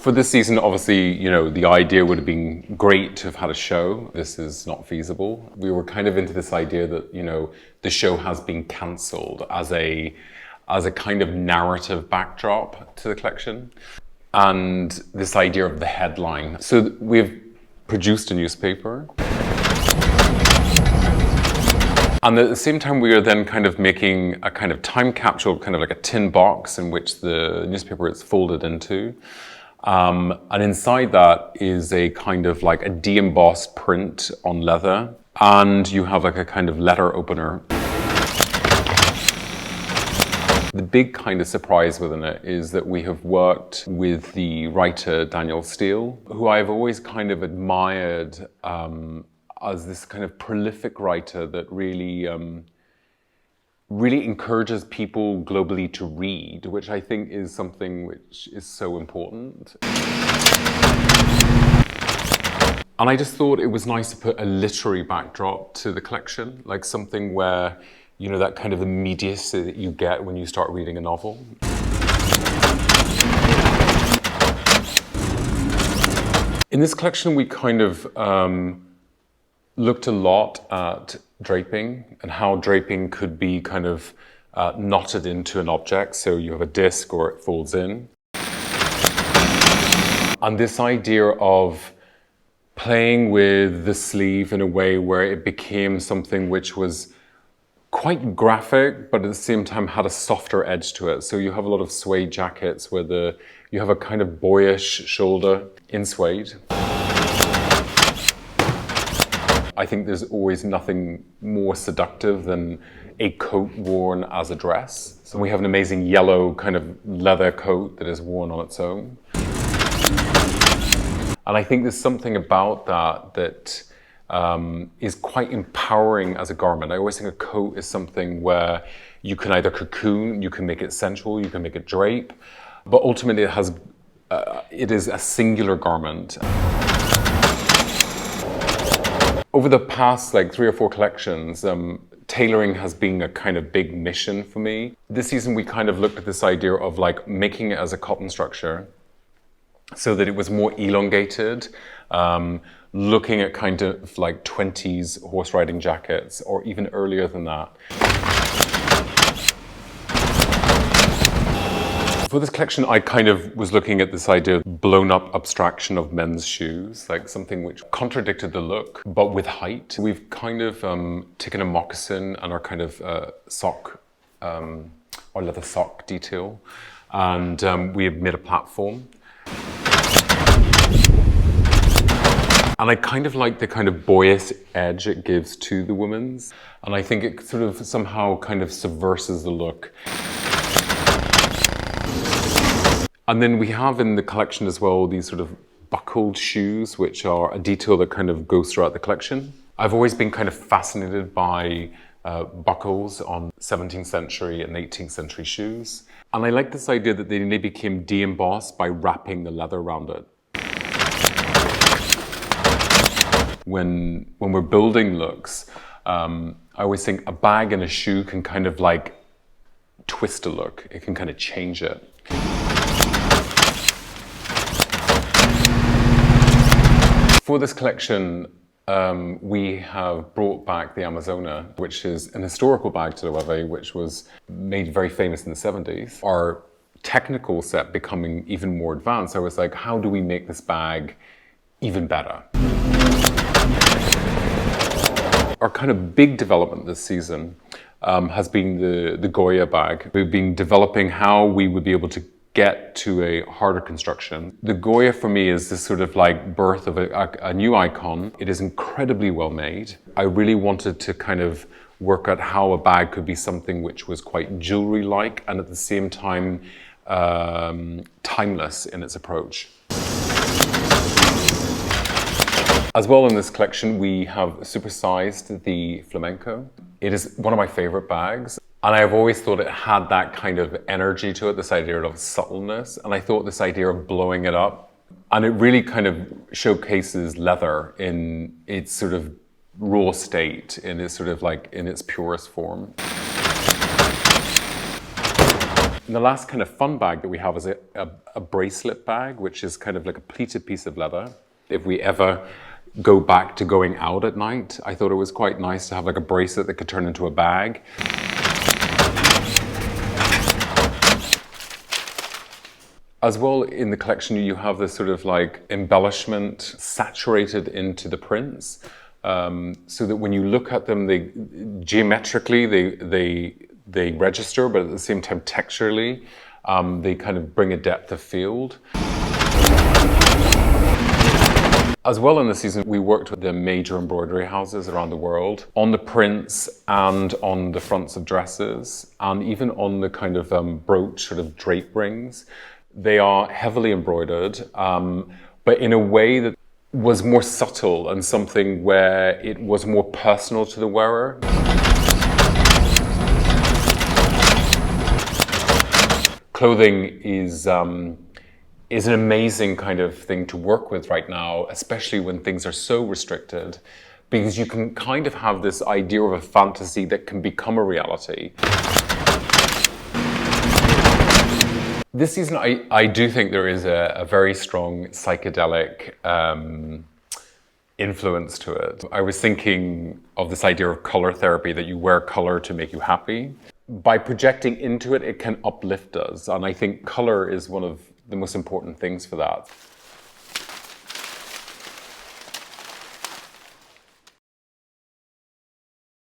For this season, obviously, you know, the idea would have been great to have had a show. This is not feasible. We were kind of into this idea that, you know, the show has been cancelled as a kind of narrative backdrop to the collection. And this idea of the headline. So we've produced a newspaper. And at the same time, we are then kind of making a kind of time capsule, kind of like a tin box in which the newspaper is folded into. And inside that is a kind of like a de-embossed print on leather. And you have like a kind of letter opener. The big kind of surprise within it is that we have worked with the writer Daniel Steele, who I've always kind of admired as this kind of prolific writer that really encourages people globally to read, which I think is something which is so important. And I just thought it was nice to put a literary backdrop to the collection, like something where, you know, that kind of immediacy that you get when you start reading a novel. In this collection, we kind of looked a lot at draping and how draping could be kind of knotted into an object. So you have a disc or it folds in. And this idea of playing with the sleeve in a way where it became something which was quite graphic, but at the same time had a softer edge to it. So you have a lot of suede jackets where you have a kind of boyish shoulder in suede. I think there's always nothing more seductive than a coat worn as a dress. So we have an amazing yellow kind of leather coat that is worn on its own. And I think there's something about that is quite empowering as a garment. I always think a coat is something where you can either cocoon, you can make it sensual, you can make it drape, but ultimately it is a singular garment. Over the past like 3 or 4 collections, tailoring has been a kind of big mission for me. This season we kind of looked at this idea of like making it as a cotton structure so that it was more elongated, looking at kind of like 20s horse riding jackets or even earlier than that. For this collection, I kind of was looking at this idea of blown up abstraction of men's shoes, like something which contradicted the look, but with height. We've kind of taken a moccasin and our kind of sock, or leather sock detail, and we have made a platform. And I kind of like the kind of boyish edge it gives to the women's. And I think it sort of somehow kind of subverses the look. And then we have in the collection as well these sort of buckled shoes, which are a detail that kind of goes throughout the collection. I've always been kind of fascinated by buckles on 17th century and 18th century shoes. And I like this idea that they became de-embossed by wrapping the leather around it. When we're building looks, I always think a bag and a shoe can kind of like twist a look. It can kind of change it. For this collection, we have brought back the Amazona, which is an historical bag to Loewe, which was made very famous in the 70s. Our technical set becoming even more advanced, I was like, how do we make this bag even better? Our kind of big development this season has been the Goya Bag. We've been developing how we would be able to get to a harder construction. The Goya for me is this sort of like birth of a new icon. It is incredibly well made. I really wanted to kind of work out how a bag could be something which was quite jewelry-like and at the same time timeless in its approach. As well in this collection, we have supersized the flamenco. It is one of my favorite bags. And I've always thought it had that kind of energy to it, this idea of subtleness. And I thought this idea of blowing it up. And it really kind of showcases leather in its sort of raw state, in its sort of like in its purest form. And the last kind of fun bag that we have is a bracelet bag, which is kind of like a pleated piece of leather. If we ever go back to going out at night, I thought it was quite nice to have like a bracelet that could turn into a bag. As well, in the collection, you have this sort of like embellishment saturated into the prints, so that when you look at them, they geometrically they register, but at the same time texturally, they kind of bring a depth of field. As well, in the season, we worked with the major embroidery houses around the world on the prints and on the fronts of dresses, and even on the kind of brooch sort of drape rings. They are heavily embroidered, but in a way that was more subtle and something where it was more personal to the wearer. Clothing is an amazing kind of thing to work with right now, especially when things are so restricted, because you can kind of have this idea of a fantasy that can become a reality. This season, I do think there is a very strong psychedelic influence to it. I was thinking of this idea of color therapy, that you wear color to make you happy. By projecting into it, it can uplift us. And I think color is one of the most important things for that.